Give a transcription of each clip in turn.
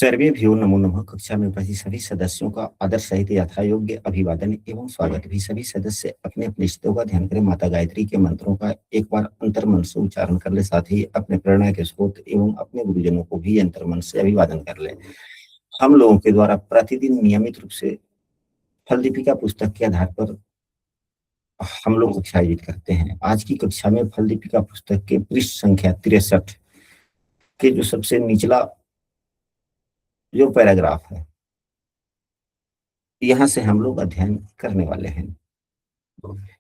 सर्वेभ्यो नमो नमः। कक्षा में उपस्थित सभी सदस्यों का आदर सहित यथायोग्य अभिवादन एवं स्वागत भी। सभी सदस्य अपने अपने इष्टों का ध्यान करें। माता गायत्री के मंत्रों का एक बार अंतर्मन से उच्चारण कर ले, साथ ही अपने प्रेरणा के स्रोत एवं अपने गुरुजनों को भी अंतर्मन से अभिवादन कर ले। हम लोगों के द्वारा प्रतिदिन नियमित रूप से फल दीपिका पुस्तक के आधार पर हम लोग कक्षा आयोजित करते हैं। आज की कक्षा में फल दीपिका पुस्तक के पृष्ठ संख्या 63 के जो सबसे निचला जो पैराग्राफ है, यहाँ से हम लोग अध्ययन करने वाले हैं।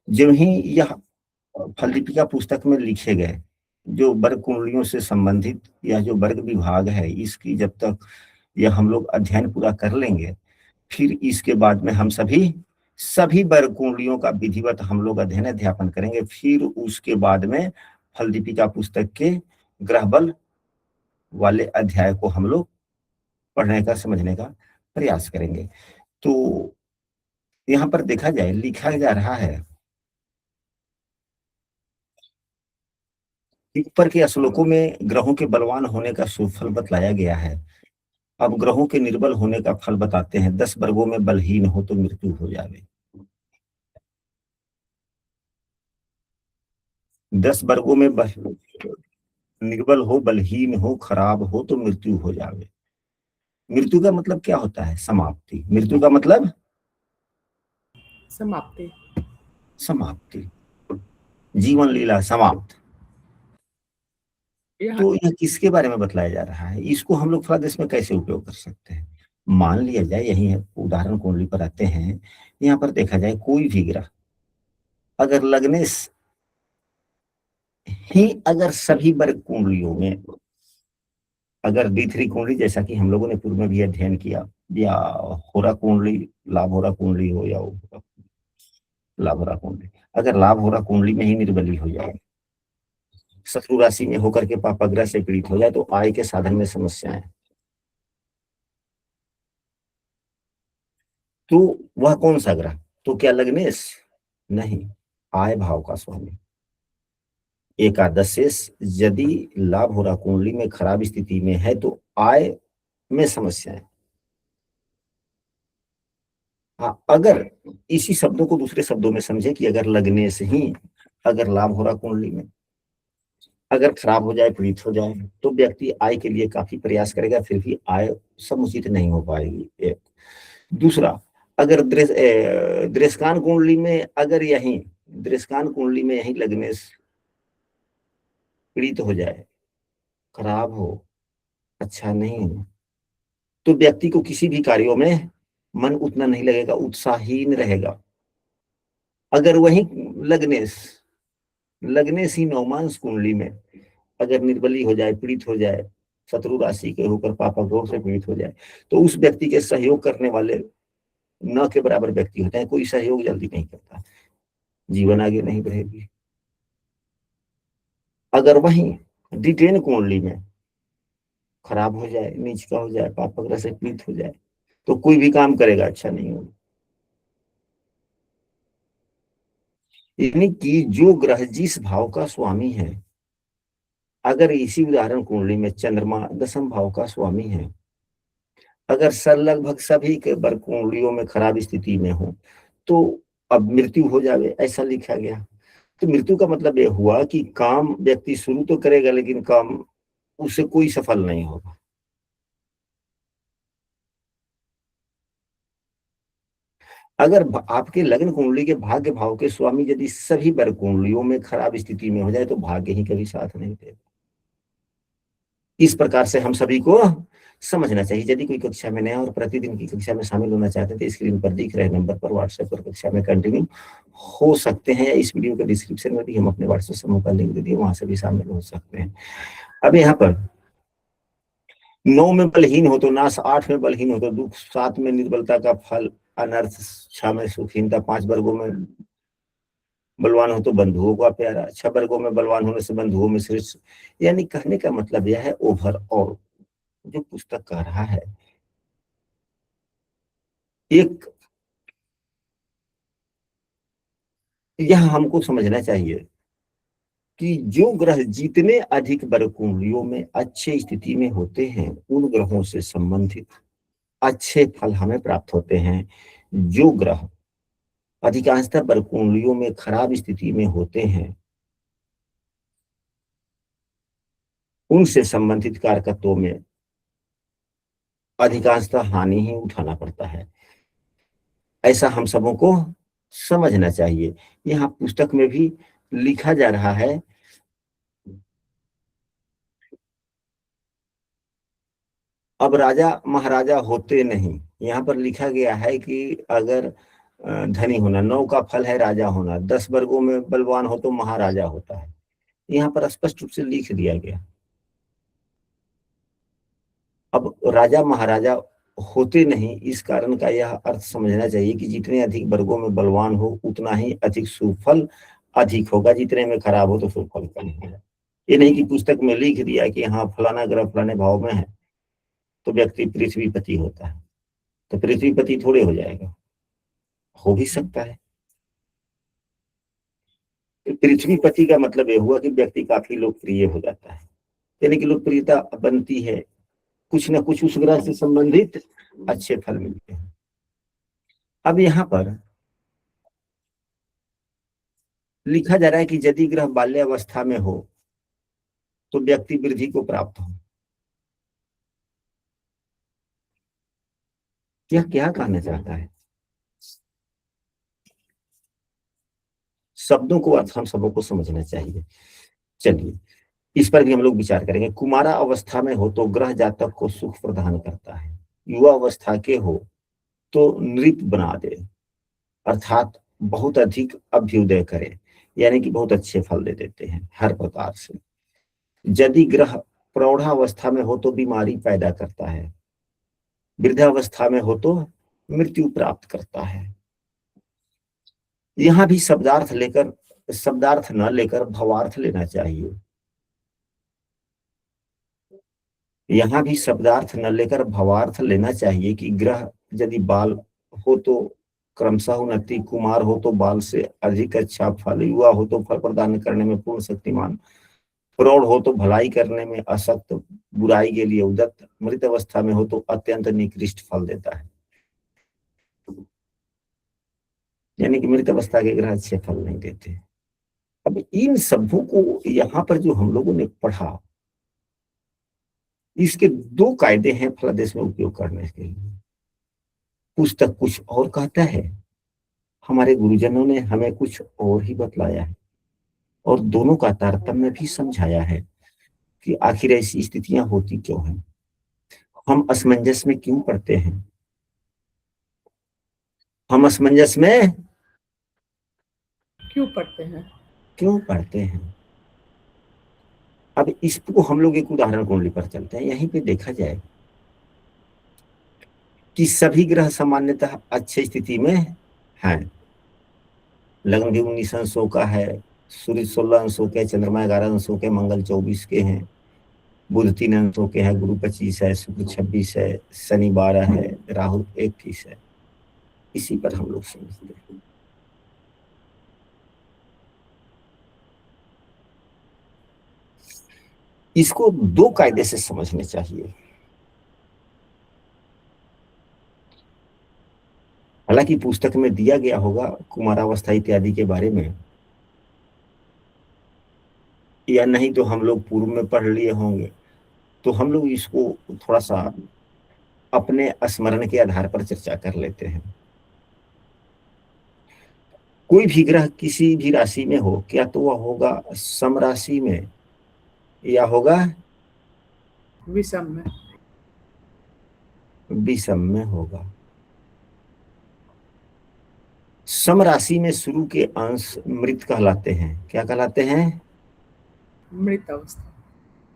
जो ही यह फल दीपिका पुस्तक में लिखे गए जो वर्ग कुंडलियों से संबंधित या जो वर्ग विभाग है, इसकी जब तक यह हम लोग अध्ययन पूरा कर लेंगे, फिर इसके बाद में हम सभी वर्ग कुंडलियों का विधिवत हम लोग अध्ययन अध्यापन करेंगे। फिर उसके बाद में फल दीपिका पुस्तक के ग्रह बल वाले अध्याय को हम लोग पढ़ने का, समझने का प्रयास करेंगे। तो यहाँ पर देखा जाए, लिखा जा रहा है, ऊपर के श्लोकों में ग्रहों के बलवान होने का शुभ फल बतलाया गया है। अब ग्रहों के निर्बल होने का फल बताते हैं। 10 वर्गों में बलहीन हो तो मृत्यु हो जावे। 10 वर्गों में निर्बल हो, बलहीन हो, खराब हो तो मृत्यु हो जावे। मृत्यु का मतलब क्या होता है? समाप्ति। मृत्यु का मतलब समाप्ति। समाप्ति, जीवन लीला समाप्त। तो यह किसके बारे में बतलाया जा रहा है? इसको हम लोग थोड़ा देश में कैसे उपयोग कर सकते हैं? मान लिया जाए, यही है उदाहरण कुंडली पर आते हैं। यहाँ पर देखा जाए, कोई भी ग्रह अगर लगने ही, अगर सभी वर्ग कुंडलियों में, अगर D3 कुंडली, जैसा कि हम लोगों ने पूर्व में भी अध्ययन किया, या होरा कुंडली, लाभ होरा कुंडली हो या लाभ होरा कुंडली, अगर लाभ होरा कुंडली में ही निर्बली हो जाए, शत्रु राशि में होकर के पापाग्रह से पीड़ित हो जाए, तो आय के साधन में समस्याएं, तो वह कौन सा ग्रह? तो क्या लग्नेश? नहीं, आय भाव का स्वामी एकादशेश यदि लाभ हो रहा कुंडली में खराब स्थिति में है तो आय में समस्या है। हाँ, अगर इसी शब्दों को दूसरे शब्दों में समझे कि अगर लगने से ही अगर लाभ हो रहा कुंडली में, अगर खराब हो जाए, पीड़ित हो जाए, तो व्यक्ति आय के लिए काफी प्रयास करेगा, फिर भी आय समुचित नहीं हो पाएगी। एक दूसरा, अगर दृष्कान कुंडली में, अगर यही दृष्कान कुंडली में यही लगने से पीड़ित हो जाए, खराब हो, अच्छा नहीं हो, तो व्यक्ति को किसी भी कार्यों में मन उतना नहीं लगेगा, उत्साहहीन रहेगा। अगर वही लग्नेश लग्नेश ही नवमांश कुंडली में अगर निर्बली हो जाए, पीड़ित हो जाए, शत्रु राशि के होकर पापा ग्रह से पीड़ित हो जाए, तो उस व्यक्ति के सहयोग करने वाले न के बराबर व्यक्ति होते हैं। कोई सहयोग जल्दी नहीं करता, जीवन आगे नहीं बढ़ेगी। अगर वही D10 कुंडली में खराब हो जाए, नीच का हो जाए, पापा ग्रह से पीड़ित हो जाए, तो कोई भी काम करेगा अच्छा नहीं होगा। यानी कि जो ग्रह जिस भाव का स्वामी है, अगर इसी उदाहरण कुंडली में चंद्रमा 10th भाव का स्वामी है, अगर सर लगभग सभी के वर्ग कुंडलियों में खराब स्थिति में हो, तो अब मृत्यु हो जावे, ऐसा लिखा गया। तो मृत्यु का मतलब यह हुआ कि काम व्यक्ति शुरू तो करेगा, लेकिन काम उससे कोई सफल नहीं होगा। अगर आपके लग्न कुंडली के भाग्य भाव के स्वामी यदि सभी वर्ग कुंडलियों में खराब स्थिति में हो जाए, तो भाग्य ही कभी साथ नहीं देगा। इस प्रकार से हम सभी को समझना चाहिए। यदि कोई कक्षा में नया और प्रतिदिन की कक्षा में शामिल होना चाहते हैं, तो स्क्रीन पर दिख रहे नंबर पर व्हाट्सएप पर कक्षा में कंटिन्यू हो सकते हैं, या इस वीडियो के डिस्क्रिप्शन में भी हम अपने व्हाट्सएप समूह का लिंक दे दिए, वहां से भी शामिल हो सकते हैं। अब यहाँ पर 9 में बलहीन हो तो नाश, 8 में बलहीन हो तो दुख, 7 में निर्बलता का फल अनर्थ, 6 में सुखहीनता, 5 वर्गों में बलवान हो तो बंधुओं का प्यारा, 6 वर्गों में बलवान होने से बंधुओं में श्रेष्ठ। यानी कहने का मतलब यह है, ओवरऑल जो पुस्तक कह रहा है, एक यह हमको समझना चाहिए कि जो ग्रह जितने अधिक वर्ग कुंडलियों में अच्छे स्थिति में होते हैं, उन ग्रहों से संबंधित अच्छे फल हमें प्राप्त होते हैं। जो ग्रह अधिकांशतः वर्ग कुंडलियों में खराब स्थिति में होते हैं, उनसे संबंधित कारकत्वों में अधिकांशतः हानि ही उठाना पड़ता है। ऐसा हम सबों को समझना चाहिए। यहाँ पुस्तक में भी लिखा जा रहा है, अब राजा महाराजा होते नहीं। यहाँ पर लिखा गया है कि अगर धनी होना, 9 का फल है राजा होना, 10 वर्गों में बलवान हो तो महाराजा होता है। यहाँ पर स्पष्ट रूप से लिख दिया गया। अब राजा महाराजा होते नहीं, इस कारण का यह अर्थ समझना चाहिए कि जितने अधिक वर्गों में बलवान हो उतना ही अधिक सुफल अधिक होगा, जितने में खराब हो तो सुफल कम होगा। ये नहीं कि पुस्तक में लिख दिया कि हाँ फलाना ग्रह फलाने भाव में है तो व्यक्ति पृथ्वीपति होता है, तो पृथ्वीपति थोड़े हो जाएगा, हो भी सकता है। पृथ्वीपति का मतलब यह हुआ कि व्यक्ति काफी लोकप्रिय हो जाता है, यानी कि लोकप्रियता बनती है, कुछ ना कुछ उस ग्रह से संबंधित अच्छे फल मिलते हैं। अब यहाँ पर लिखा जा रहा है कि यदि ग्रह बाल्यावस्था में हो तो व्यक्ति वृद्धि को प्राप्त हो। यह क्या कहना चाहता है? शब्दों को अर्थ हम सबों को समझना चाहिए। चलिए इस पर भी हम लोग विचार करेंगे। कुमारा अवस्था में हो तो ग्रह जातक को सुख प्रदान करता है, युवा अवस्था के हो तो नृप बना दे, अर्थात बहुत अधिक अभ्युदय करे, यानी कि बहुत अच्छे फल दे देते हैं हर प्रकार से। यदि ग्रह प्रौढ़ावस्था में हो तो बीमारी पैदा करता है, वृद्धावस्था में हो तो मृत्यु प्राप्त करता है। यहाँ भी शब्दार्थ न लेकर भवार्थ लेना चाहिए। यहाँ भी शब्दार्थ न लेकर भवार्थ लेना चाहिए कि ग्रह यदि बाल हो तो क्रमशः उन्नति, कुमार हो तो बाल से अधिक अच्छा फल, युवा हो तो फल प्रदान करने में पूर्ण शक्तिमान, प्रौढ़ हो तो भलाई करने में अशक्त, बुराई के लिए उद्यत, मृत अवस्था में हो तो अत्यंत निकृष्ट फल देता है। यानी कि मृत अवस्था के ग्रह अच्छे फल नहीं देते। अब इन सबों को यहाँ पर जो हम लोगों ने पढ़ा, इसके 2 कायदे हैं फलादेश में उपयोग करने के लिए। पुस्तक कुछ और कहता है, हमारे गुरुजनों ने हमें कुछ और ही बतलाया है, और दोनों का तारतम्य भी समझाया है कि आखिर ऐसी स्थितियां होती क्यों हैं, हम असमंजस में क्यों पड़ते हैं, हम असमंजस में क्यों पड़ते हैं। अब इसको हम लोग एक उदाहरण कुंडली पर चलते हैं। यहीं पे देखा जाए कि सभी ग्रह सामान्यतः अच्छी स्थिति में हैं। लग्न भी 19 अंशों का है, सूर्य 16 अंशों के, चंद्रमा 11 अंशों के, मंगल 24 के हैं, बुध 3 अंशों के हैं, गुरु 25 है, शुक्र 26 है, शनि 12 है, राहु 31 है। इसी पर हम लोग समझते हैं। इसको 2 कायदे से समझने चाहिए। हालांकि पुस्तक में दिया गया होगा कुमारावस्था इत्यादि के बारे में, या नहीं तो हम लोग पूर्व में पढ़ लिए होंगे, तो हम लोग इसको थोड़ा सा अपने स्मरण के आधार पर चर्चा कर लेते हैं। कोई भी ग्रह किसी भी राशि में हो, क्या तो वह होगा सम राशि में या होगा विषम में होगा। सम राशि में शुरू के अंश मृत कहलाते हैं। क्या कहलाते हैं? मृत अवस्था।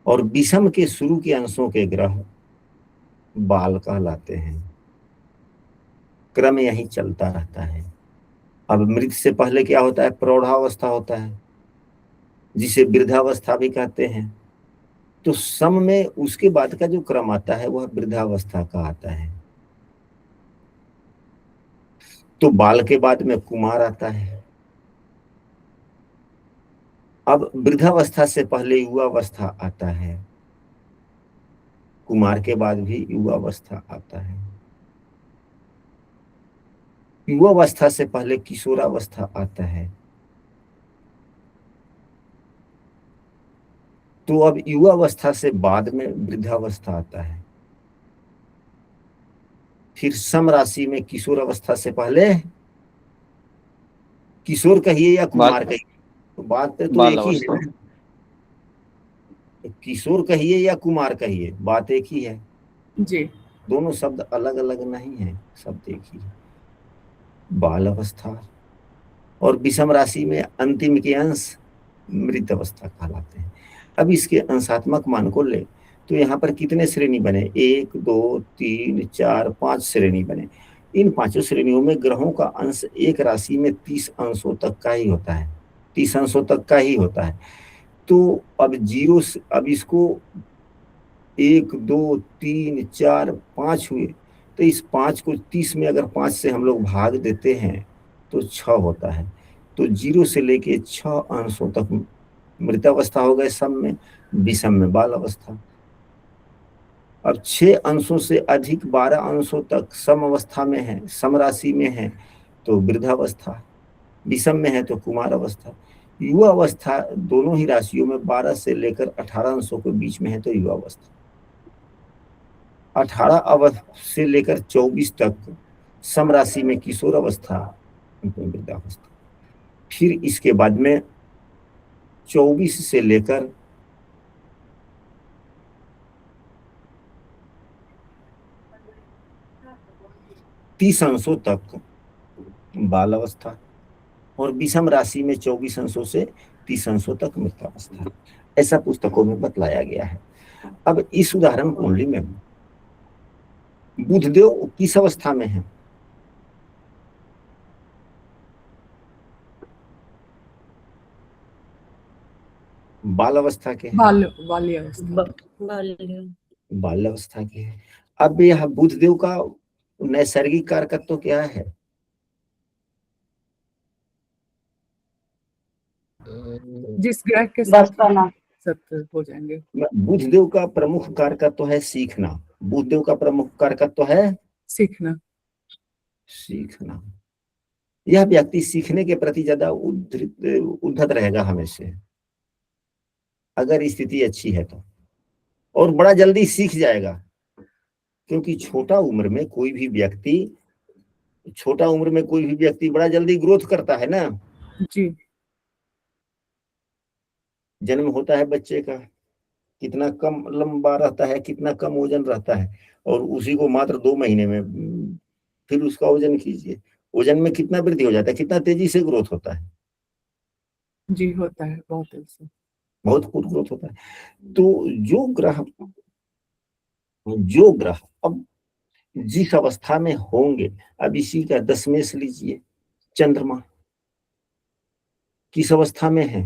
और विषम के शुरू के अंशों के ग्रह बाल कहलाते हैं। क्रम यही चलता रहता है। अब मृत से पहले क्या होता है? प्रौढ़ावस्था होता है, जिसे वृद्धावस्था भी कहते हैं। तो सम में उसके बाद का जो क्रम आता है वह वृद्धावस्था का आता है। तो बाल के बाद में कुमार आता है, अब वृद्धावस्था से पहले युवावस्था आता है, कुमार के बाद भी युवावस्था आता है, युवावस्था से पहले किशोरावस्था आता है। तो अब युवावस्था से बाद में वृद्धावस्था आता है। फिर सम राशि में किशोर अवस्था से पहले किशोर कहिए या बाल कुमार कहिए, तो बात तो बाल एक ही अवस्था। है। किशोर कहिए या कुमार कहिए, बात एक ही है। जी। दोनों शब्द अलग अलग नहीं है, शब्द एक ही है। बाल अवस्था और विषम राशि में अंतिम के अंश मृत अवस्था कहलाते हैं। अब इसके अंशात्मक मान को ले तो यहाँ पर कितने श्रेणी बने, 1 2 3 4 5 श्रेणी बने। इन पांचों श्रेणियों में ग्रहों का अंश एक राशि में 30 अंशों तक का ही होता है, 30 अंशों तक का ही होता है। तो अब जीरो से, अब इसको 1 2 3 4 5 हुए, तो इस 5 को 30 में अगर 5 से हम लोग भाग देते हैं तो 6 होता है। तो 0 से लेके 6 अंशों तक मृतावस्था हो गए सम में, विषम में बाल अवस्था। अब 6 अंशों से अधिक 12 अंशों तक सम अवस्था में है, सम राशि में है तो वृद्धावस्था, विषम में है तो कुमार अवस्था। युवा अवस्था दोनों ही राशियों में 12 से लेकर 18 अंशों के बीच में है तो युवा अवस्था। 18 से लेकर 24 तक सम राशि में किशोर अवस्था, वृद्धावस्था। फिर इसके बाद में 24 से लेकर 30 अंशों तक बाल अवस्था, और विषम राशि में 24 अंशों से 30 अंशों तक मृतावस्था। ऐसा पुस्तकों में बतलाया गया है। अब इस उदाहरण कुंडली में बुधदेव किस अवस्था में है? बाल अवस्था के हैं। बाल्य अवस्था। बाल अवस्था के हैं। अब यह बुधदेव का नैसर्गिक कारकत्व क्या है? जिस ग्रह के साथ सत्य हो जाएंगे। बुधदेव का प्रमुख कारकत्व है सीखना। बुधदेव का प्रमुख कारकत्व है सीखना। सीखना। यह व्यक्ति सीखने के प्रति ज्यादा उद्धत रहेगा हमेशा, अगर स्थिति अच्छी है तो, और बड़ा जल्दी सीख जाएगा। क्योंकि छोटा उम्र में कोई भी व्यक्ति बड़ा जल्दी ग्रोथ करता है ना। जी। जन्म होता है बच्चे का, कितना कम लंबा रहता है, कितना कम वजन रहता है, और उसी को मात्र 2 महीने में फिर उसका वजन कीजिए, वजन में कितना वृद्धि हो जाता है, कितना तेजी से ग्रोथ होता है। जी होता है, बहुत तेजी, बहुत फुट ग्रोथ होता है। तो जो ग्रह अब जिस अवस्था में होंगे, अब इसी का दशमेश लीजिए, चंद्रमा किस अवस्था में है?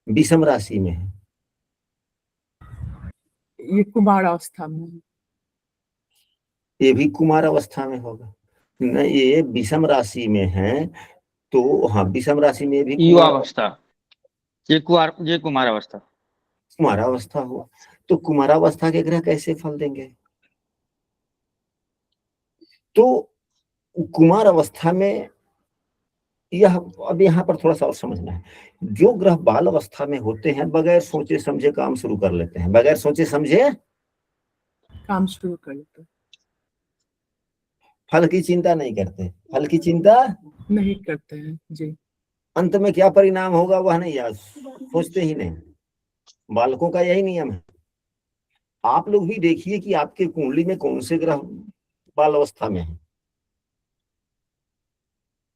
विषम राशि में है। ये कुमार अवस्था में है। ये भी कुमार अवस्था में होगा न, ये विषम राशि में है तो हाँ, विषम राशि में भी युवा अवस्था, ये कुमार अवस्था, कुमारावस्था हुआ। तो कुमारावस्था के ग्रह कैसे फल देंगे? तो कुमार अवस्था में यह, अब यहाँ पर थोड़ा सा और समझना है, जो ग्रह बाल अवस्था में होते हैं बगैर सोचे समझे काम शुरू कर लेते हैं, बगैर सोचे समझे काम शुरू कर लेते, फल की चिंता नहीं करते, फल की चिंता नहीं करते हैं। जी। अंत में क्या परिणाम होगा वह नहीं याद, सोचते ही नहीं। बालकों का यही नियम है। आप लोग भी देखिए कि आपके कुंडली में कौन से ग्रह बाल अवस्था में है।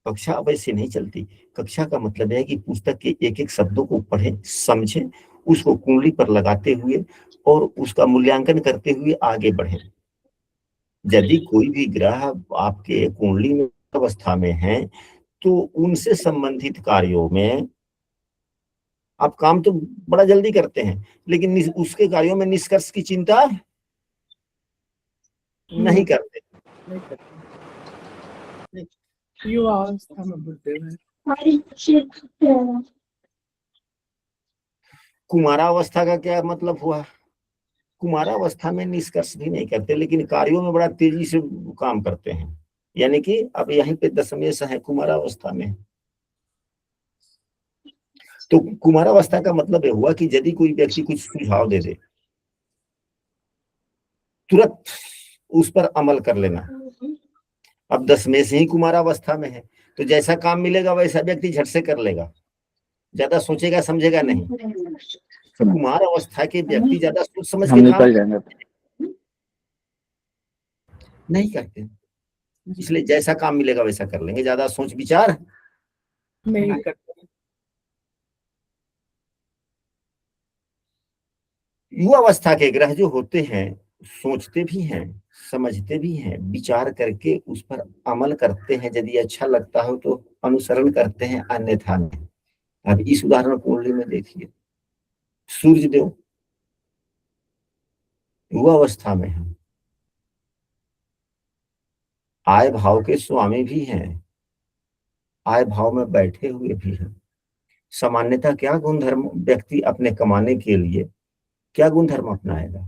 कक्षा वैसे नहीं चलती। कक्षा का मतलब है कि पुस्तक के एक एक शब्दों को पढ़ें, समझें, उसको कुंडली पर लगाते हुए और उसका मूल्यांकन करते हुए आगे बढ़ें। यदि कोई भी ग्रह आपके कुंडली में अवस्था में है तो उनसे संबंधित कार्यों में आप काम तो बड़ा जल्दी करते हैं, लेकिन उसके कार्यों में निष्कर्ष की चिंता नहीं करते। युवा अवस्था में बुद्धि है। कुमारावस्था का क्या मतलब हुआ? कुमारावस्था में निष्कर्ष भी नहीं करते, लेकिन कार्यों में बड़ा तेजी से काम करते हैं। यानी कि अब यहीं पे दशमेश है, कुमारावस्था में। तो कुमारावस्था का मतलब यह हुआ कि यदि कोई व्यक्ति कुछ सुझाव दे दे, तुरंत उस पर अमल कर लेना। अब दशमेश ही कुमारावस्था में है, तो जैसा काम मिलेगा वैसा व्यक्ति झट से कर लेगा, ज्यादा सोचेगा समझेगा नहीं। तो कुमार अवस्था के व्यक्ति ज्यादा सोच समझ हम के काम निकल जाएंगे। नहीं करते, इसलिए जैसा काम मिलेगा वैसा कर लेंगे, ज्यादा सोच विचार नहीं करते। युवा अवस्था के ग्रह जो होते हैं, सोचते भी हैं, समझते भी हैं, विचार करके उस पर अमल करते हैं। यदि अच्छा लगता हो तो अनुसरण करते हैं, अन्यथा नहीं। अब इस उदाहरण कुंडली में देखिए, सूर्य देव युवा अवस्था में है, आय भाव के स्वामी भी हैं, आय भाव में बैठे हुए भी हैं। सामान्यतः क्या गुणधर्म व्यक्ति अपने कमाने के लिए क्या गुणधर्म अपनाएगा,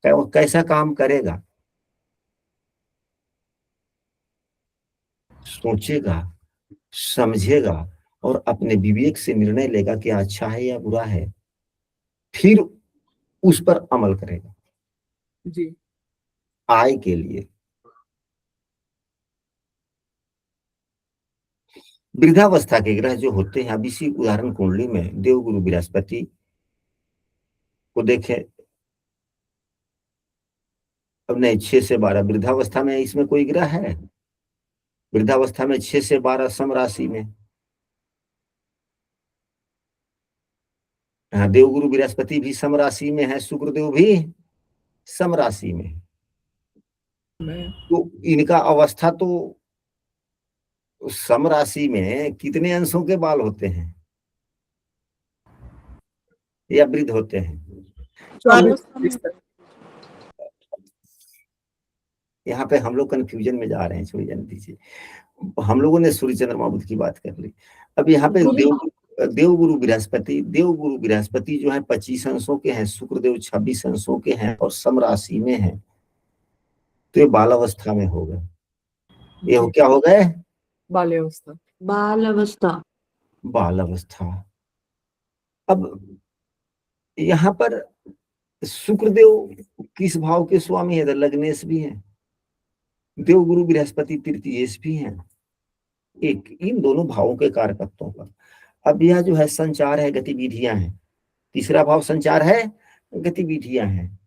वो कैसा काम करेगा? सोचेगा, समझेगा और अपने विवेक से निर्णय लेगा कि अच्छा है या बुरा है, फिर उस पर अमल करेगा जी। आय के लिए। वृद्धावस्था के ग्रह जो होते हैं, अब इसी उदाहरण कुंडली में देवगुरु बृहस्पति को देखें। अब नहीं, 6 से 12 वृद्धावस्था में इसमें कोई ग्रह है? वृद्धावस्था में 6 से 12 सम राशि में। हाँ, देवगुरु बृहस्पति भी सम राशि में है, शुक्रदेव भी सम राशि में है। तो इनका अवस्था तो सम राशि में कितने अंशों के बाल होते हैं या वृद्ध होते हैं? 24 तक। यहाँ पे हम लोग कंफ्यूजन में जा रहे हैं, छोड़ी जाने दीजिए। हम लोगों ने सूर्य चंद्रमा बुध की बात कर ली। अब यहाँ पे देवगुरु बृहस्पति जो है 25 अंशों के हैं, शुक्रदेव 26 अंशों के हैं और सम राशि में है, तो ये बाल अवस्था में हो गए। ये क्या हो गए? बाल्यावस्था। बाल अवस्था। बाल अवस्था। अब यहाँ पर शुक्रदेव किस भाव के स्वामी है? लग्नेश भी है, देवगुरु बृहस्पति तृतीयेश भी है, एक इन दोनों भावों के कारकत्वों पर। अब यह जो है संचार है, गतिविधियां हैं, तीसरा भाव संचार है, गतिविधियां हैं,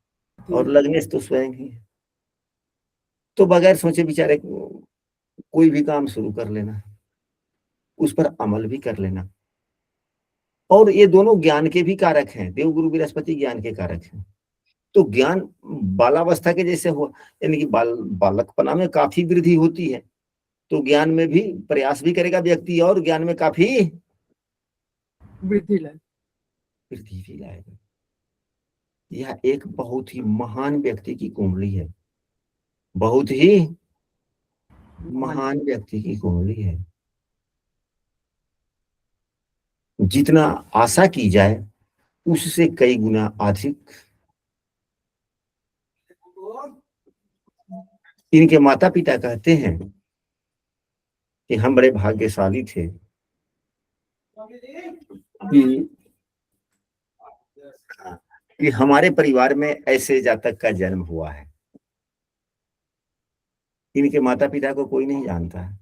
और लग्नेश तो स्वयं ही है। तो बगैर सोचे विचारे कोई भी काम शुरू कर लेना, उस पर अमल भी कर लेना। और ये दोनों ज्ञान के भी कारक हैं, देवगुरु बृहस्पति ज्ञान के कारक हैं। तो ज्ञान बालावस्था के जैसे हो, यानी कि बालकपना में काफी वृद्धि होती है, तो ज्ञान में भी प्रयास भी करेगा व्यक्ति और ज्ञान में काफी वृद्धि भी लाएगा। यह एक बहुत ही महान व्यक्ति की कुंडली है, बहुत ही महान व्यक्ति की कुंडली है। जितना आशा की जाए उससे कई गुना अधिक इनके माता पिता कहते हैं कि हम बड़े भाग्यशाली थे कि हमारे परिवार में ऐसे जातक का जन्म हुआ है। इनके माता पिता को कोई नहीं जानता है।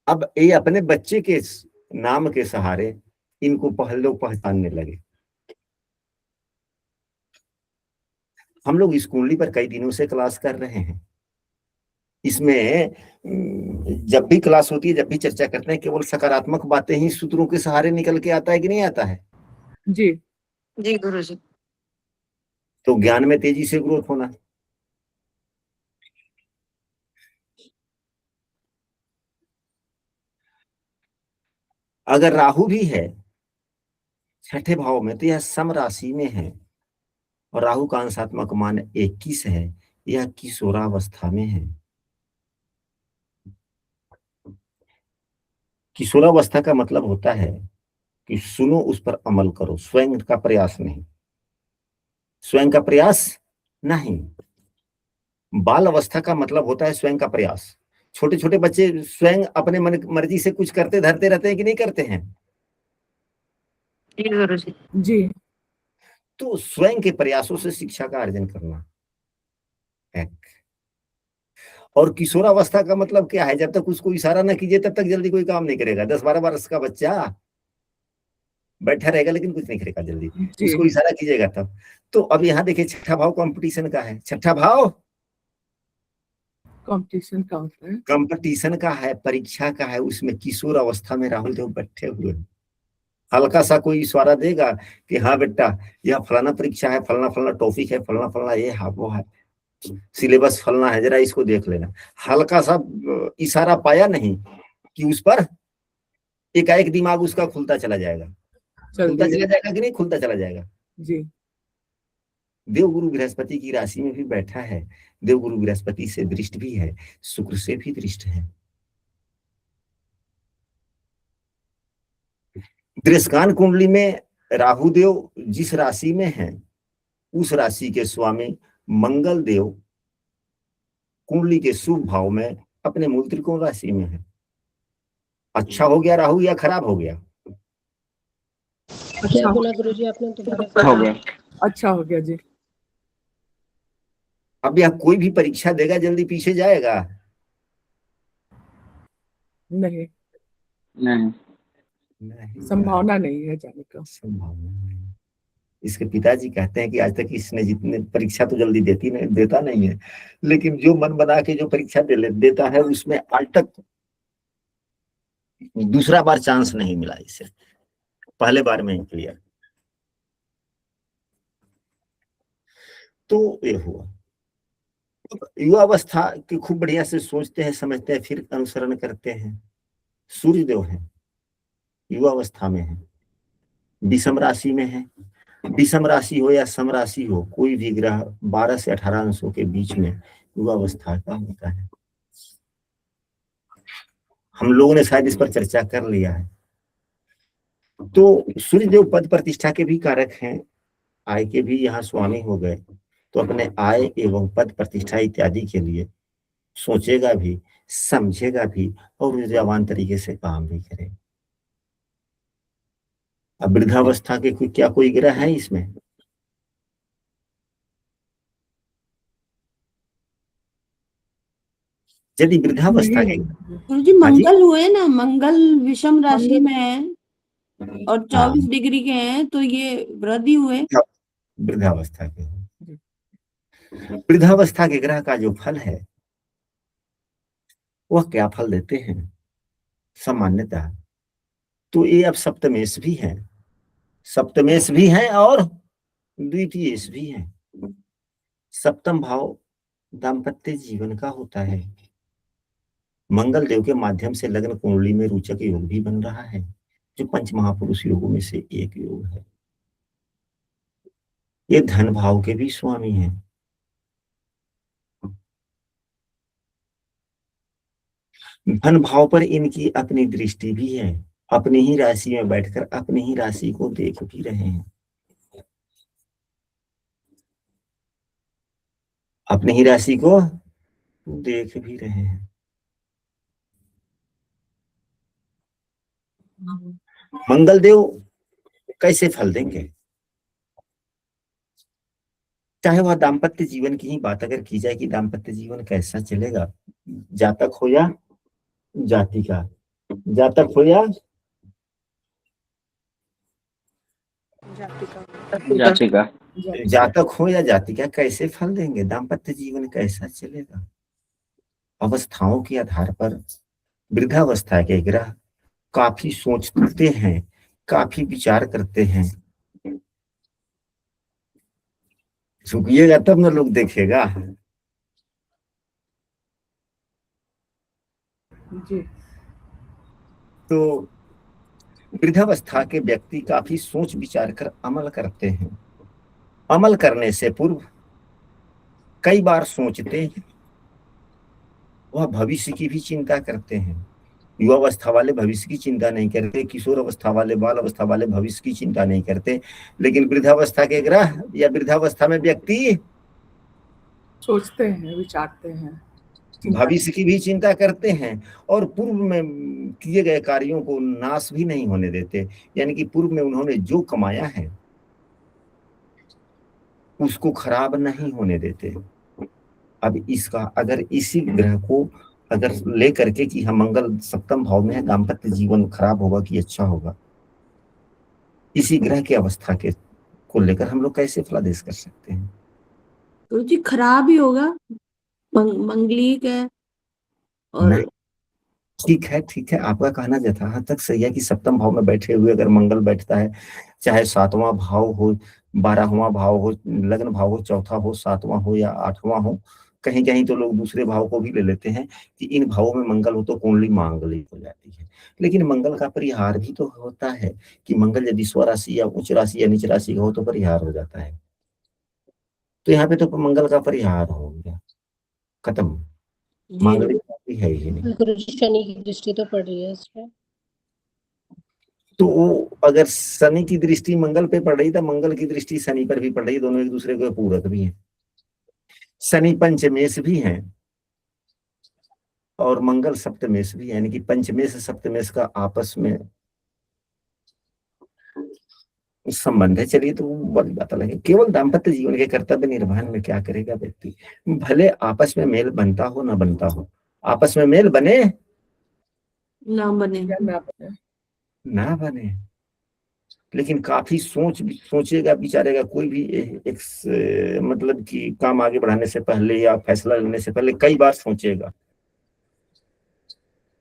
अब ये अपने बच्चे के नाम के सहारे इनको लोग पहचानने लगे। हम लोग इस कुंडली पर कई दिनों से क्लास कर रहे हैं। इसमें जब भी क्लास होती है, जब भी चर्चा करते हैं, केवल सकारात्मक बातें ही सूत्रों के सहारे निकल के आता है कि नहीं आता है? जी जी गुरुजी। तो ज्ञान में तेजी से ग्रोथ होना, अगर राहु भी है 6ठे भाव में तो यह सम राशि में है, और राहु का अंशात्मक मान 21 है, यह किशोरावस्था में है। किशोरावस्था का मतलब होता है कि सुनो, उस पर अमल करो, स्वयं का प्रयास नहीं, स्वयं का प्रयास नहीं। बाल अवस्था का मतलब होता है स्वयं का प्रयास। छोटे छोटे बच्चे स्वयं अपने मन मर्जी से कुछ करते धरते रहते हैं कि नहीं करते हैं? जी गुरु जी। जी। तो स्वयं के प्रयासों से शिक्षा का अर्जन करना है। और किशोरावस्था का मतलब क्या है? जब तक उसको इशारा ना कीजिए तब तक जल्दी कोई काम नहीं करेगा। 10-12 वर्ष का बच्चा बैठा रहेगा लेकिन कुछ नहीं करेगा जल्दी, जी। उसको इशारा कीजिएगा तब। तो अब यहाँ देखिए, छठा भाव कंपटीशन का है। छठा भाव कंपटीशन का होता है। कंपटीशन का है, परीक्षा का है। उसमें किशोर अवस्था में राहुल देव बैठे हुए हैं। हल्का सा कोई इशारा देगा कि हाँ बेटा, यह फलाना परीक्षा है, फलाना फलाना टॉपिक है, फलाना फलाना ये है, वो है, सिलेबस फलना है, जरा इसको देख लेना। हल्का सा इशारा पाया नहीं कि उस पर एकाएक दिमाग उसका खुलता चला जाएगा। खुलता चला जाएगा कि नहीं खुलता चला जाएगा? जी। देवगुरु बृहस्पति की राशि में भी बैठा है। देवगुरु बृहस्पति से दृष्ट भी है, शुक्र से भी दृष्ट है। दृष्टान कुंडली में राहु देव जिस राशि में है, उस राशि के स्वामी मंगल देव कुंडली के शुभ भाव में अपने मूल त्रिकोण राशि में है। अच्छा हो गया राहु या खराब हो गया? अच्छा बोला गुरुजी आपने दोबारा? हो गया। अच्छा हो गया जी। अब यह कोई भी परीक्षा देगा जल्दी पीछे जाएगा? नहीं, नहीं। नहीं, संभावना नहीं है जाने का। संभावना नहीं। इसके पिताजी कहते हैं कि आज तक इसने जितने परीक्षा तो जल्दी देता नहीं है, लेकिन जो मन बना के जो परीक्षा देता है उसमें आज तक दूसरा बार चांस नहीं मिला इसे, पहले बार में ही क्लियर। तो ये हुआ। युवावस्था की खूब बढ़िया से सोचते हैं, समझते हैं, फिर अनुसरण करते हैं। सूर्य देव है, युवावस्था में है, विषम राशि में है। विषम राशि हो या सम राशि हो, कोई भी ग्रह 12 से 18 अंशों के बीच में युवावस्था का होता है। हम लोगों ने शायद इस पर चर्चा कर लिया है। तो सूर्यदेव पद प्रतिष्ठा के भी कारक हैं, आय के भी यहाँ स्वामी हो गए। तो अपने आय एवं पद प्रतिष्ठा इत्यादि के लिए सोचेगा भी, समझेगा भी और ऊर्जावान तरीके से काम भी करेगा। अब वृद्धावस्था के क्या कोई ग्रह है इसमें? यदि वृद्धावस्था के गुरुजी हाँ जी? मंगल हुए ना, मंगल विषम राशि मंगल- में है और हाँ, 24 डिग्री के हैं, तो ये वृद्धि हुए। वृद्धावस्था के वृद्धावस्था के ग्रह का जो फल है वह क्या फल देते हैं सामान्यतः? तो ये अब सप्तमेश भी है, सप्तमेश भी है और द्वितीयेश भी है। सप्तम भाव दाम्पत्य जीवन का होता है। मंगल देव के माध्यम से लग्न कुंडली में रोचक योग भी बन रहा है, जो पंच महापुरुष योगों में से एक योग है। ये धन भाव के भी स्वामी हैं। धन भाव पर इनकी अपनी दृष्टि भी है, अपनी ही राशि में बैठकर अपनी ही राशि को देख भी रहे हैं, अपनी ही राशि को देख भी रहे हैं। मंगल देव कैसे फल देंगे? चाहे वह दाम्पत्य जीवन की ही बात अगर की जाए कि दाम्पत्य जीवन कैसा चलेगा, जातक हो या जातिका, जातक हो या जातिका। जातक हो या जातिका, कैसे फल देंगे? दाम्पत्य जीवन कैसा चलेगा? अवस्थाओं के आधार पर वृद्धावस्था के ग्रह काफी सोचते हैं, काफी विचार करते हैं। झुकिएगा तब ना लोग देखेगा। जी। तो वृद्धावस्था के व्यक्ति काफी सोच विचार कर अमल करते हैं। अमल करने से पूर्व कई बार सोचते हैं, वह भविष्य की भी चिंता करते हैं युवावस्था वाले भविष्य की चिंता नहीं करते, किशोर अवस्था वाले, बाल अवस्था वाले भविष्य की चिंता नहीं करते, लेकिन वृद्धावस्था के ग्रह या वृद्धावस्था में व्यक्ति सोचते हैं, विचारते हैं, भविष्य की भी चिंता करते हैं और पूर्व में किए गए कार्यों को नाश भी नहीं होने देते। यानी कि पूर्व में उन्होंने जो कमाया है उसको खराब नहीं होने देते। अब इसका अगर इसी ग्रह को अगर ले करके कि हम मंगल सप्तम भाव में है, दाम्पत्य जीवन खराब होगा कि अच्छा होगा, इसी ग्रह की अवस्था के को लेकर हम लोग कैसे फलादेश कर सकते हैं? गुरु जी खराब ही होगा, मंगलिक है और नहीं, ठीक है, आपका कहना जहाँ तक सही है कि सप्तम भाव में बैठे हुए अगर मंगल बैठता है, चाहे 7वां भाव हो, 12वां भाव हो, लग्न भाव हो, चौथा हो, 7वां हो या 8वां हो, कहीं कहीं तो लोग दूसरे भाव को भी ले लेते हैं कि इन भावों में मंगल हो तो कुंडली मांगलिक हो जाती है। लेकिन मंगल का परिहार भी तो होता है कि मंगल यदि स्वराशि या उच्च राशि या नीच राशि का हो तो परिहार हो जाता है। तो यहाँ पे तो मंगल का परिहार हो गया, खत्म, मांगलिक भी है ही नहीं। गुरु जी शनि की दृष्टि तो पड़ रही है इसमें। तो वो अगर शनि की दृष्टि मंगल पे पड़ रही तो मंगल की दृष्टि शनि पर भी पड़ रही, दोनों एक दूसरे के पूरक भी हैं। शनि पंचमेश भी हैं और मंगल सप्तमेश भी है, यानी कि पंचमेश सप्तमेश का आपस में संबंध है। चलिए तो वो बड़ी बात अलग है। केवल दाम्पत्य जीवन के कर्तव्य निर्वहन में क्या करेगा व्यक्ति, भले आपस में मेल बनता हो ना बनता हो, आपस में मेल बने ना बने या ना बने। ना बने, लेकिन काफी सोचेगा विचारेगा। कोई भी मतलब कि काम आगे बढ़ाने से पहले या फैसला लेने से पहले कई बार सोचेगा।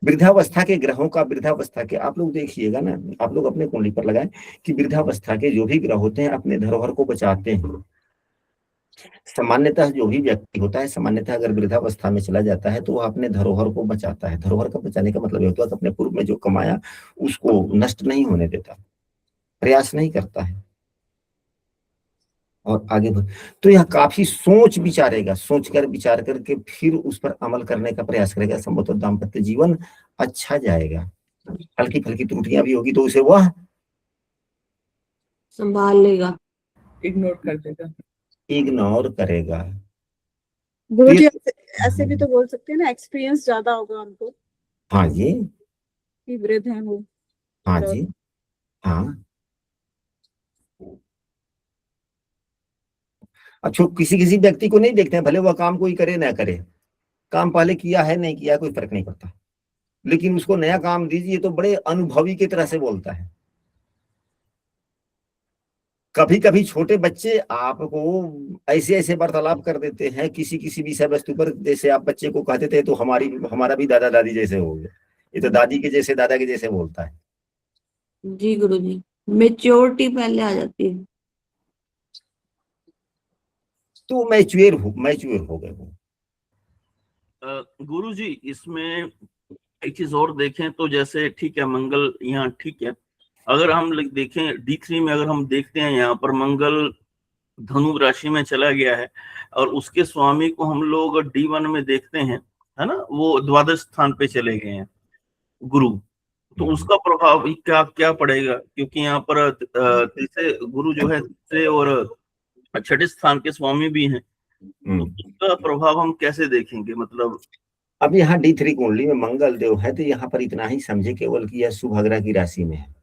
वृद्धावस्था के ग्रहों का, वृद्धावस्था के आप लोग देखिएगा ना, आप लोग अपने कुंडली पर लगाएं कि वृद्धावस्था के जो भी ग्रह होते हैं अपने धरोहर को बचाते हैं। सामान्यतः जो भी व्यक्ति होता है, सामान्यतः अगर वृद्धावस्था में चला जाता है तो वह अपने धरोहर को बचाता है। धरोहर का बचाने का मतलब ये होता है कि अपने पूर्व में जो कमाया उसको नष्ट नहीं होने देता, प्रयास नहीं करता है और आगे बढ़। तो यह काफी सोच विचारेगा, सोच कर विचार करके फिर उस पर अमल करने का प्रयास करेगा, संभवतः दाम्पत्य जीवन अच्छा जाएगा। हल्की फल्की त्रुटियां भी होगी तो उसे वह संभाल लेगा, इग्नोर कर देगा। इग्नोर करेगा। तो गुरु जी ये ऐसे भी तो बोल सकते हैं ना, एक्सपीरियंस ज्यादा होगा उनको हाँ जी, कि वृद्ध हैं वो। हाँ तो जी, हाँ। अच्छा, किसी किसी व्यक्ति को नहीं देखते हैं, भले वह काम कोई करे ना करे, काम पहले किया है नहीं किया कोई फर्क नहीं पड़ता, लेकिन उसको नया काम दीजिए तो बड़े अनुभवी की तरह से बोलता है। कभी कभी छोटे बच्चे आपको ऐसे ऐसे वार्तालाप कर देते हैं किसी किसी विषय वस्तु पर, जैसे आप बच्चे को कहते थे तो हमारा भी दादा दादी जैसे हो गया, ये तो दादी के जैसे दादा के जैसे बोलता है। जी गुरु जी, मेच्योरिटी पहले आ जाती है। तो मैच्योर हो गए वो। गुरु जी इसमें एक चीज और देखें तो जैसे ठीक है मंगल यहाँ ठीक है, अगर हम देखें D3 में, अगर हम देखते हैं यहाँ पर मंगल धनु राशि में चला गया है और उसके स्वामी को हम लोग D1 में देखते हैं, है ना, वो द्वादश स्थान पे चले गए हैं गुरु। तो उसका प्रभाव क्या क्या पड़ेगा, क्योंकि यहाँ पर तीसरे गुरु जो है तीसरे और छठे स्थान के स्वामी भी हैं, तो उसका प्रभाव हम कैसे देखेंगे? मतलब अब यहाँ D3 कुंडली में मंगल देव है तो यहाँ पर इतना ही समझे केवल कि यह सुभग्रह की राशि में है।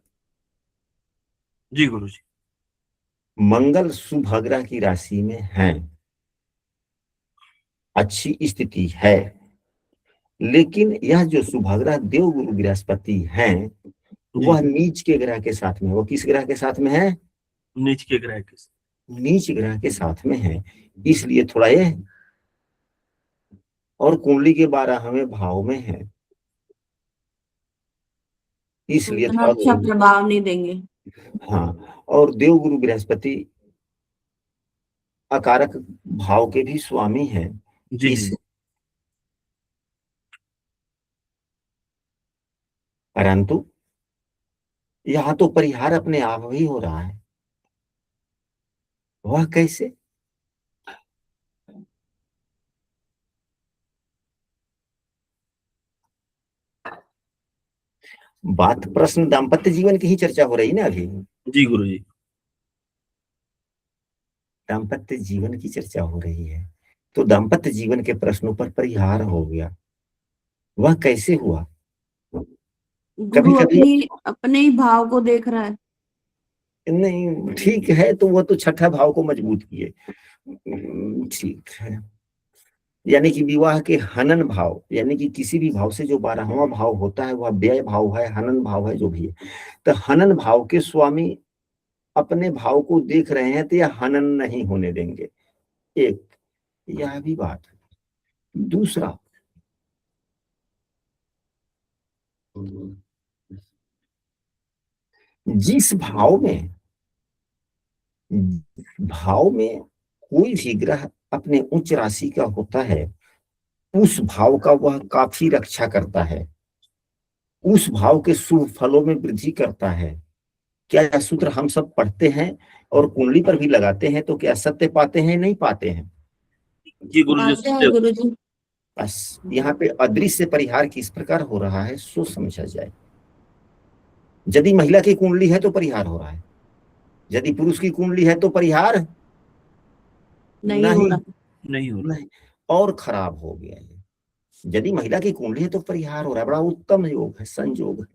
जी गुरु जी। मंगल सुभग्रह की राशि में है, अच्छी स्थिति है, लेकिन यह जो सुभग्रह देव गुरु बृहस्पति हैं वह नीच के ग्रह के साथ में, वो किस ग्रह के साथ में है? नीच के ग्रह के साथ, नीच ग्रह के साथ में है, इसलिए थोड़ा ये, और कुंडली के 12वें भाव में है, इसलिए उतना थोड़ा अच्छा प्रभाव नहीं देंगे। हाँ। और देव गुरु बृहस्पति अकारक भाव के भी स्वामी हैं, जी जी। परंतु यहाँ तो परिहार अपने आप ही हो रहा है। वह कैसे? बात प्रश्न दाम्पत्य जीवन की ही चर्चा हो रही ना अभी, जी गुरुजी। दाम्पत्य जीवन की चर्चा हो रही है। तो दाम्पत्य जीवन के प्रश्नों पर परिहार हो गया, वह कैसे हुआ? गुरु अपने ही भाव को देख रहा है। नहीं ठीक है, तो वो तो छठा भाव को मजबूत किए, ठीक है। यानी कि विवाह के हनन भाव, यानी कि किसी भी भाव से जो 12वां भाव होता है वह व्यय भाव है, हनन भाव है, जो भी है। तो हनन भाव के स्वामी अपने भाव को देख रहे हैं तो यह हनन नहीं होने देंगे, एक यह भी बात है। दूसरा, जिस भाव में कोई भी ग्रह अपने उच्च राशि का होता है, उस भाव का वह काफी रक्षा करता है, उस भाव के शुभ फलों में वृद्धि करता है। क्या यह सूत्र हम सब पढ़ते हैं और कुंडली पर भी लगाते हैं, तो क्या सत्य पाते हैं, नहीं पाते हैं? जी गुरुजी। गुरुजी बस यहाँ पे अदृश्य परिहार किस प्रकार हो रहा है सो समझा जाए। यदि महिला की कुंडली है तो परिहार हो रहा है, यदि पुरुष की कुंडली है तो परिहार नहीं हो रहा, नहीं और खराब हो गया है। यदि महिला की कुंडली है तो परिहार हो रहा है, बड़ा उत्तम योग है, संयोग है,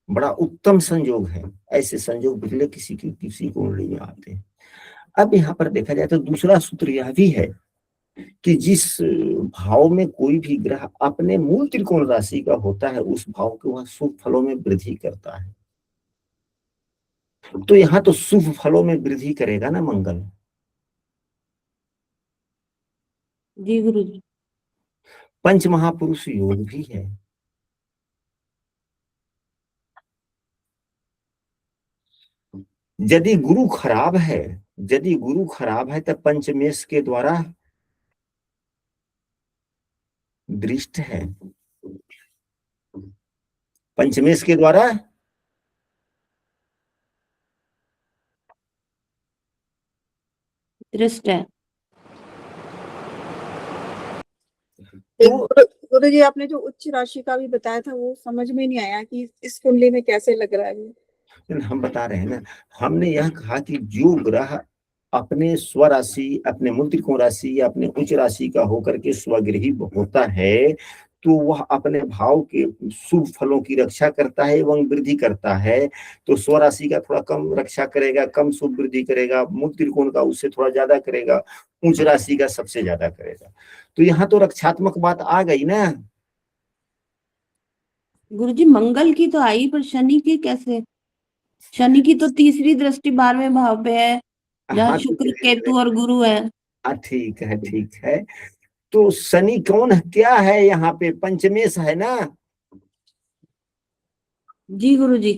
बड़ा उत्तम संयोग है। ऐसे संयोग बिरले किसी कुंडली में आते हैं। अब यहाँ पर देखा जाए तो दूसरा सूत्र यह भी है कि जिस भाव में कोई भी ग्रह अपने मूल त्रिकोण राशि का होता है, उस भाव के वह शुभ फलों में वृद्धि करता है। तो यहाँ तो शुभ फलों में वृद्धि करेगा ना मंगल। जी गुरुजी। पंच महापुरुष योग भी है। यदि गुरु खराब है तो पंचमेश के द्वारा दृष्ट है, पंचमेश के द्वारा दृष्ट है। गुरु जी, आपने जो उच्च राशि का भी बताया था वो समझ में नहीं आया कि इस कुंडली में कैसे लग रहा है। हम बता रहे हैं ना, हमने यह कहा कि जो ग्रह अपने स्वराशि, अपने मूल त्रिकोण राशि या अपने उच्च राशि का होकर के स्वगृही होता है, तो वह अपने भाव के शुभ फलों की रक्षा करता है एवं वृद्धि करता है। तो स्वराशि का थोड़ा कम रक्षा करेगा, कम शुभ वृद्धि करेगा, मूल त्रिकोण का उससे थोड़ा ज्यादा करेगा, उच्च राशि का सबसे ज्यादा करेगा। तो यहाँ तो रक्षात्मक बात आ गई ना। गुरुजी मंगल की तो आई, पर शनि की कैसे? शनि की तो तीसरी दृष्टि 12वें भाव पे है, जहाँ शुक्र, केतु और गुरु है। ठीक है, ठीक है। तो शनि कौन है, क्या है यहाँ पे? पंचमेश है ना। जी गुरुजी।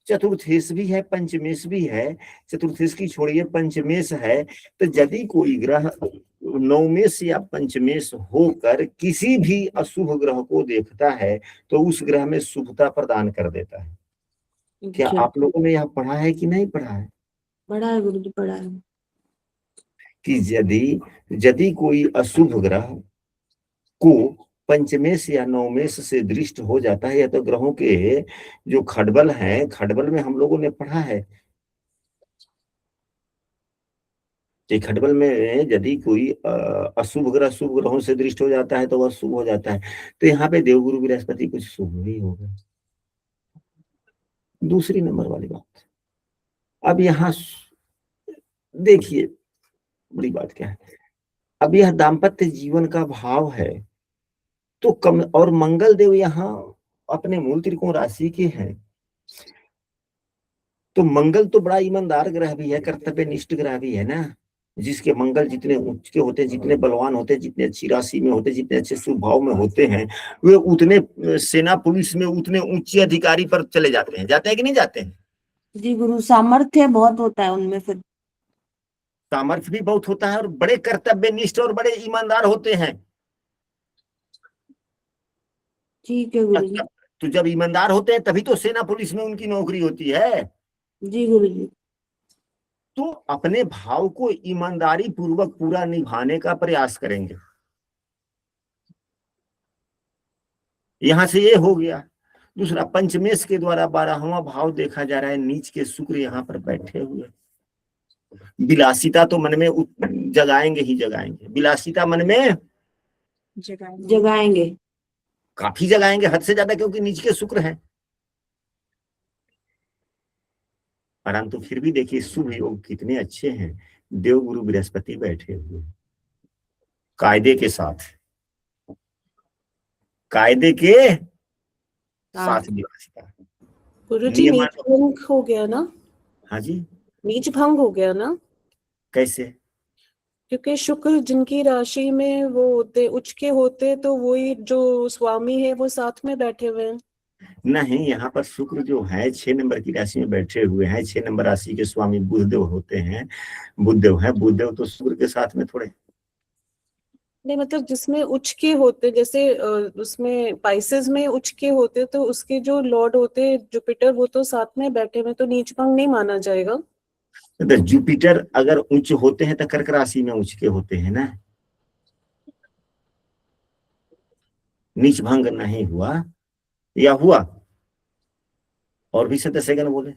चतुर्थेश भी है, पंचमेश भी है। चतुर्थेश की छोड़िए, पंचमेश है। तो यदि कोई ग्रह नवमेश या पंचमेश होकर किसी भी अशुभ ग्रह को देखता है, तो उस ग्रह में शुभता प्रदान कर देता है। क्या आप लोगों ने यह पढ़ा है कि नहीं पढ़ा है? पढ़ा है गुरुजी, पढ़ा है कि यदि कोई अशुभ ग्रह को पंचमेश या नवमेश से दृष्ट हो जाता है, या तो ग्रहों के जो खडबल हैं, खडबल में हम लोगों ने पढ़ा है कि खडबल में यदि कोई अशुभ ग्रह शुभ ग्रहों से दृष्ट हो जाता है तो वह शुभ हो जाता है। तो यहाँ पे देवगुरु बृहस्पति कुछ शुभ ही होगा। दूसरी नंबर वाली बात, अब यहाँ देखिए बड़ी बात क्या है। अब यह दाम्पत्य जीवन का भाव है, तो कम, और मंगल देव यहाँ अपने मूल त्रिकोण राशि के हैं, तो मंगल तो बड़ा ईमानदार ग्रह भी है, कर्तव्यनिष्ठ ग्रह भी है ना। जिसके मंगल जितने उच्च के होते हैं, जितने बलवान होते हैं, जितने अच्छी राशि में होते हैं, जितने अच्छे शुभ भाव में होते हैं, वे उतने सेना पुलिस में उतने ऊंचे अधिकारी पर चले जाते हैं कि नहीं जाते हैं? जी गुरु, सामर्थ्य बहुत होता है उनमें, फिर सामर्थ्य भी बहुत होता है, और बड़े कर्तव्यनिष्ठ और बड़े ईमानदार होते हैं। ठीक है गुरु जी। तो जब ईमानदार होते हैं तभी तो सेना पुलिस में उनकी नौकरी होती है। जी गुरु जी। तो अपने भाव को ईमानदारी पूर्वक पूरा निभाने का प्रयास करेंगे। यहां से ये हो गया। दूसरा, पंचमेश के द्वारा 12वां भाव देखा जा रहा है, नीच के शुक्र यहाँ पर बैठे हुए। विलासिता तो मन में जगाएंगे ही जगाएंगे, विलासिता मन में जगाएंगे। काफी जगाएंगे, हद से ज्यादा, क्योंकि नीच के शुक्र है। परंतु फिर भी देखिए शुभ योग कितने अच्छे हैं। देवगुरु बृहस्पति बैठे हुए कायदे के साथ, कायदे के साथ विलासिता। गुरुजी नीच भंग हो गया ना? हाँ जी, नीच भंग हो गया ना? कैसे? क्योंकि शुक्र जिनकी राशि में वो होते, उच्च के होते, तो वही जो स्वामी है वो साथ में बैठे हुए हैं। नहीं, यहाँ पर शुक्र जो है 6 नंबर की राशि में बैठे हुए हैं। 6 नंबर राशि के स्वामी बुधदेव होते हैं, बुधदेव है। बुधदेव तो शुक्र के साथ में थोड़े नहीं, मतलब जिसमें उच्च के होते, जैसे उसमें पाइसेस में उच्च के होते, तो उसके जो लॉर्ड होते जुपिटर, वो तो साथ में बैठे हुए, तो नीच भंग नहीं माना जाएगा। तो जुपिटर अगर उच्च होते हैं तो कर्क राशि में उच्च के होते हैं ना, नीच भंग नहीं हुआ या हुआ? और भी सदस्यगण बोले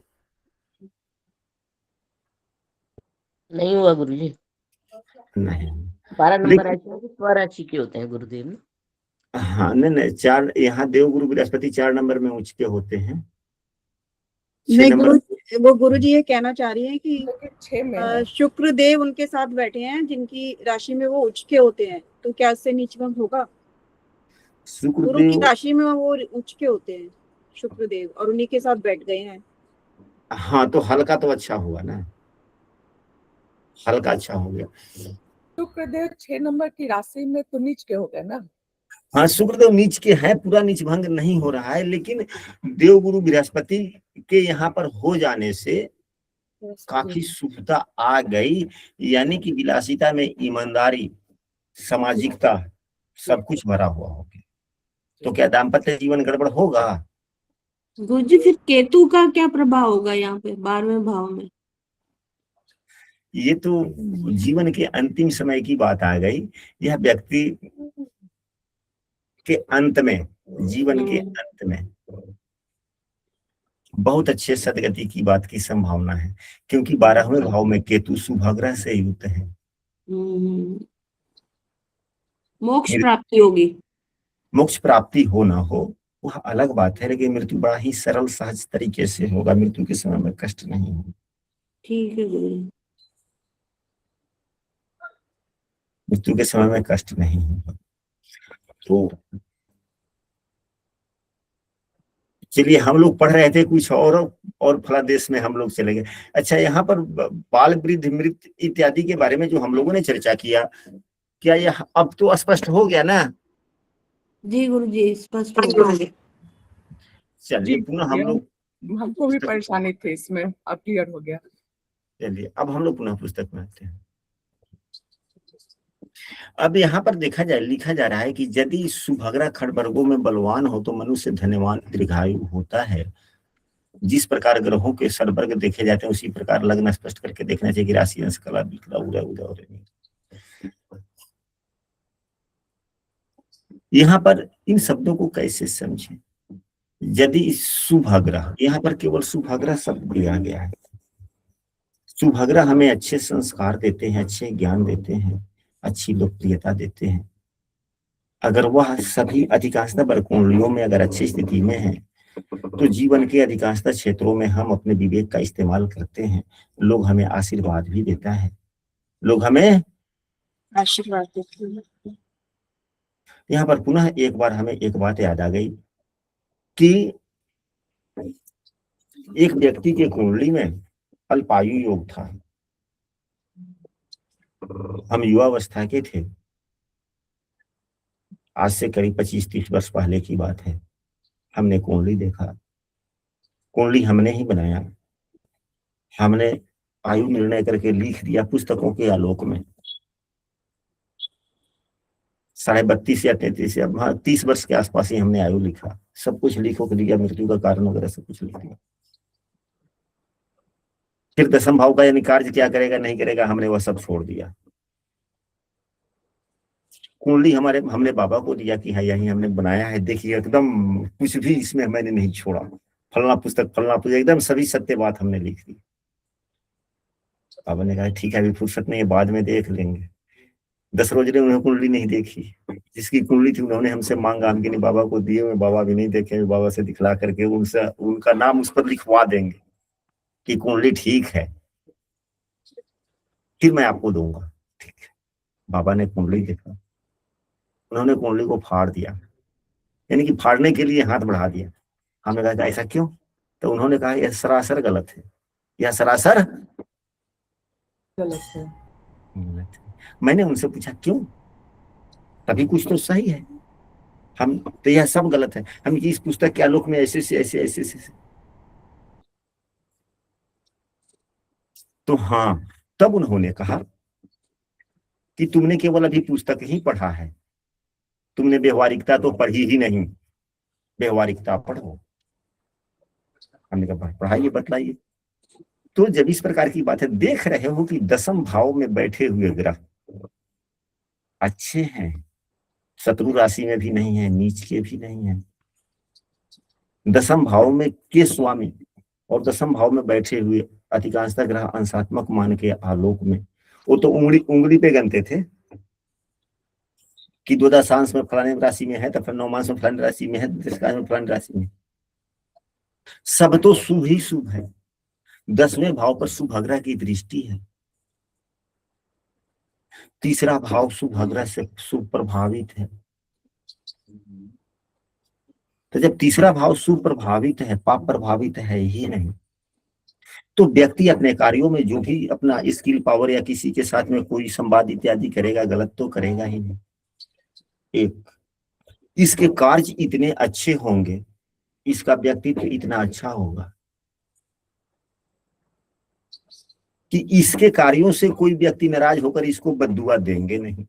नहीं हुआ गुरुजी। नहीं। 12 नंबर राशि स्वराशि के होते हैं गुरुदेव ना? हाँ, नहीं, 4 यहाँ देवगुरु बृहस्पति 4 नंबर में उच्च के होते हैं। नहीं, वो गुरुजी ये कहना चाह रही है कि 6 में है। शुक्र देव उनके साथ बैठे हैं जिनकी राशि में वो उच्च के होते हैं, तो क्या इससे नीचभंग होगा? गुरु की राशि में वो उच्च के होते हैं शुक्रदेव, और उन्हीं के साथ बैठ गए हैं। हाँ, तो हल्का तो अच्छा हुआ ना, हल्का अच्छा हो गया। शुक्रदेव 6 नंबर की राशि में तो नीच के हो गए ना। हाँ, शुक्रदेव नीच के हैं, पूरा नीच भंग नहीं हो रहा है, लेकिन देवगुरु बृहस्पति के यहाँ पर हो जाने से काफी शुभता आ गई। यानी कि विलासिता में ईमानदारी, सामाजिकता, सब कुछ भरा हुआ हो गया। तो क्या दाम्पत्य जीवन गड़बड़ होगा? गुरुजी फिर केतु का क्या प्रभाव होगा यहाँ पे 12वें भाव में? ये तो जीवन के अंतिम समय की बात आ गई। यह व्यक्ति के अंत में, जीवन के अंत में बहुत अच्छे सदगति की बात की संभावना है, क्योंकि 12वें भाव में केतु शुभग्रह से युक्त है। मोक्ष प्राप्ति होगी। मोक्ष प्राप्ति हो ना हो वह अलग बात है, लेकिन मृत्यु बड़ा ही सरल सहज तरीके से होगा। मृत्यु के समय में कष्ट नहीं होगा। ठीक है गुरुजी। मृत्यु के समय में कष्ट नहीं होगा। तो चलिए, हम लोग पढ़ रहे थे कुछ और फलादेश में हम लोग चले गए। अच्छा, यहाँ पर बाल वृद्ध मृत इत्यादि के बारे में जो हम लोगों ने चर्चा किया, क्या यह अब तो स्पष्ट हो गया ना? जी गुरुजी, स्पष्ट हो गया। चलिए, पुनः हम लोग, हमको भी परेशानी थी इसमें, अब क्लियर हो गया। चलिए अब हम लोग पुनः पुस्तक में आते हैं। अब यहाँ पर देखा जाए, लिखा जा रहा है कि यदि सुभग्रह खड़वर्गों में बलवान हो तो मनुष्य धन्यवान दीर्घायु होता है। जिस प्रकार ग्रहों के सदवर्ग देखे जाते हैं उसी प्रकार लग्न स्पष्ट करके देखना चाहिए कि राशि अंश कला बिकला उदय उदय और यहाँ पर इन शब्दों को कैसे समझें? यदि शुभग्रह, यहाँ पर केवल शुभग्रह शब्द दिया गया है। शुभग्रह हमें अच्छे संस्कार देते हैं, अच्छे ज्ञान देते हैं, अच्छी लोकप्रियता देते हैं। अगर वह सभी अधिकांशतः बरकुंडलियों में अगर अच्छी स्थिति में है तो जीवन के अधिकांशतः क्षेत्रों में हम अपने विवेक का इस्तेमाल करते हैं। लोग हमें आशीर्वाद भी देता है, लोग हमें आशीर्वाद देते हैं। यहाँ पर पुनः एक बार हमें एक बात याद आ गई कि एक व्यक्ति के कुंडली में अल्पायु योग था। हम युवावस्था के थे, आज से करीब 25-30 वर्ष पहले की बात है। हमने कुंडली देखा, कुंडली हमने ही बनाया, हमने आयु निर्णय करके लिख दिया पुस्तकों के आलोक में। 32.5 या 33 या 30 वर्ष के आसपास ही हमने आयु लिखा। सब कुछ लिखो के लिया, मृत्यु का कारण वगैरह सब कुछ लिख दिया। फिर दशम भाव का यानी कार्य क्या करेगा नहीं करेगा, हमने वह सब छोड़ दिया। कुंडली हमने बाबा को दिया कि हाँ यही हमने बनाया है, देखिए एकदम कुछ भी इसमें मैंने नहीं छोड़ा, फलना पुस्तक एकदम सभी सत्य बात हमने लिख दी। बाबा ने कहा ठीक है अभी फुर्सत नहीं है, बाद में देख लेंगे। 10 रोज ने उन्होंने कुंडली नहीं देखी, जिसकी कुंडली थी उन्होंने हमसे मांगा, हम नहीं बाबा को दिए हुए, बाबा भी नहीं देखे, बाबा से दिखला करके उनसे उनका नाम उस पर लिखवा देंगे कि कुंडली ठीक है, फिर मैं आपको दूंगा। ठीक है, बाबा ने कुंडली देखा, उन्होंने कुंडली को फाड़ दिया, यानी कि फाड़ने के लिए हाथ बढ़ा दिया। हमने कहा ऐसा क्यों? तो उन्होंने कहा यह सरासर गलत है, यह सरासर गलत है। मैंने उनसे पूछा क्यों? तभी कुछ तो सही है, हम तो यह सब गलत है, हम इस पुस्तक के आलोक में ऐसे से ऐसे ऐसे से। तो हाँ, तब उन्होंने कहा कि तुमने केवल अभी पुस्तक ही पढ़ा है, तुमने व्यवहारिकता तो पढ़ी ही नहीं, व्यवहारिकता पढ़ो। हमने कहा पढ़ाइए, बतलाइए। तो जब इस प्रकार की बातें देख रहे हो कि 10th भाव में बैठे हुए ग्रह अच्छे हैं, शत्रु राशि में भी नहीं है, नीच के भी नहीं है, 10th भाव में के स्वामी और 10th भाव में बैठे हुए अधिकांशतः ग्रह अंशात्मक मान के आलोक में, वो तो उंगली पे गनते थे कि 2 दशांश में फलाने राशि में है, तो फिर 9 मांस में फलाने राशि में है, 10 में फलाने राशि में, सब तो शुभ ही शुभ है। 10वें भाव पर शुभ ग्रह की दृष्टि है, 3रा भाव शुभ ग्रह से शुभ प्रभावित है। तो जब 3रा भाव शुभ प्रभावित है, पाप प्रभावित है ही नहीं, तो व्यक्ति अपने कार्यों में जो भी अपना स्किल पावर या किसी के साथ में कोई संवाद इत्यादि करेगा, गलत तो करेगा ही नहीं। एक इसके कार्य इतने अच्छे होंगे, इसका व्यक्तित्व इतना अच्छा होगा कि इसके कार्यों से कोई व्यक्ति नाराज होकर इसको बद्दुआ देंगे नहीं,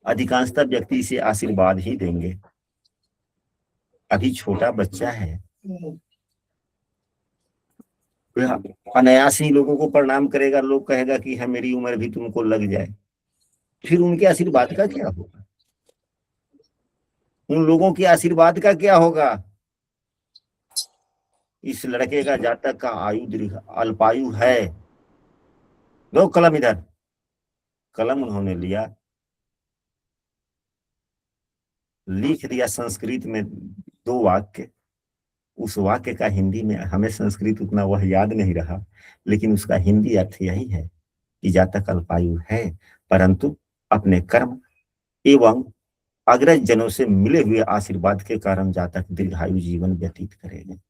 अधिकांशतः व्यक्ति इसे आशीर्वाद ही देंगे। अभी छोटा बच्चा है, अनायास ही लोगों को प्रणाम करेगा, लोग कहेगा कि है मेरी उम्र भी तुमको लग जाए, फिर उनके आशीर्वाद का क्या होगा? उन लोगों के आशीर्वाद का क्या होगा? इस लड़के का जातक का आयु दीर्घ अल्पायु है। दो कलम इधर, कलम उन्होंने लिया, लिख दिया संस्कृत में 2 वाक्य। उस वाक्य का हिंदी में, हमें संस्कृत उतना वह याद नहीं रहा, लेकिन उसका हिंदी अर्थ यही है कि जातक अल्पायु है, परंतु अपने कर्म एवं अग्रज जनों से मिले हुए आशीर्वाद के कारण जातक दीर्घायु जीवन व्यतीत करेगा।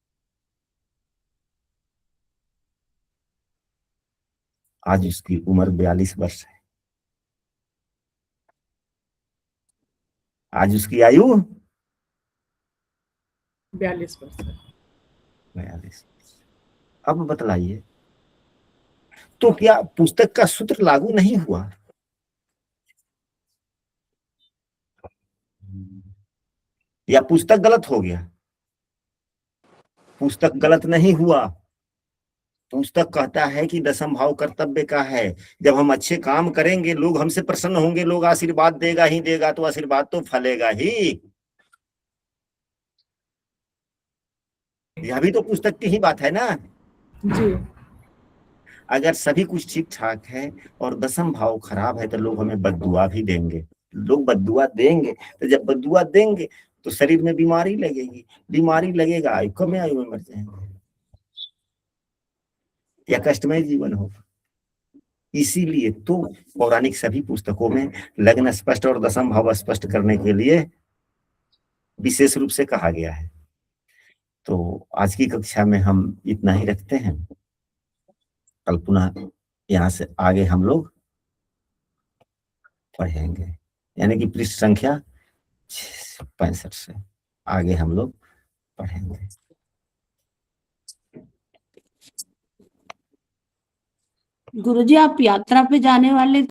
आज उसकी उम्र 42 वर्ष है। आज उसकी आयु 42 वर्ष है। 42। अब बतलाइए, तो क्या पुस्तक का सूत्र लागू नहीं हुआ? या पुस्तक गलत हो गया? पुस्तक गलत नहीं हुआ। पुस्तक कहता है कि 10th भाव कर्तव्य का है, जब हम अच्छे काम करेंगे लोग हमसे प्रसन्न होंगे, लोग आशीर्वाद देगा ही देगा, तो आशीर्वाद तो फलेगा ही। यह भी तो पुस्तक की ही बात है ना जी। अगर सभी कुछ ठीक ठाक है और 10th भाव खराब है, तो लोग हमें बद्दुआ भी देंगे। लोग बद्दुआ देंगे, तो जब बद्दुआ देंगे तो शरीर में बीमारी लगेगी, बीमारी लगेगा, आयु कम आयु में मर जाएंगे या कष्टमय जीवन होगा। इसीलिए तो पौराणिक सभी पुस्तकों में लग्न स्पष्ट और 10th भाव स्पष्ट करने के लिए विशेष रूप से कहा गया है। तो आज की कक्षा में हम इतना ही रखते हैं, कल पुनः यहाँ से आगे हम लोग पढ़ेंगे, यानी कि पृष्ठ संख्या 65 से आगे हम लोग पढ़ेंगे। गुरुजी, आप यात्रा पे जाने वाले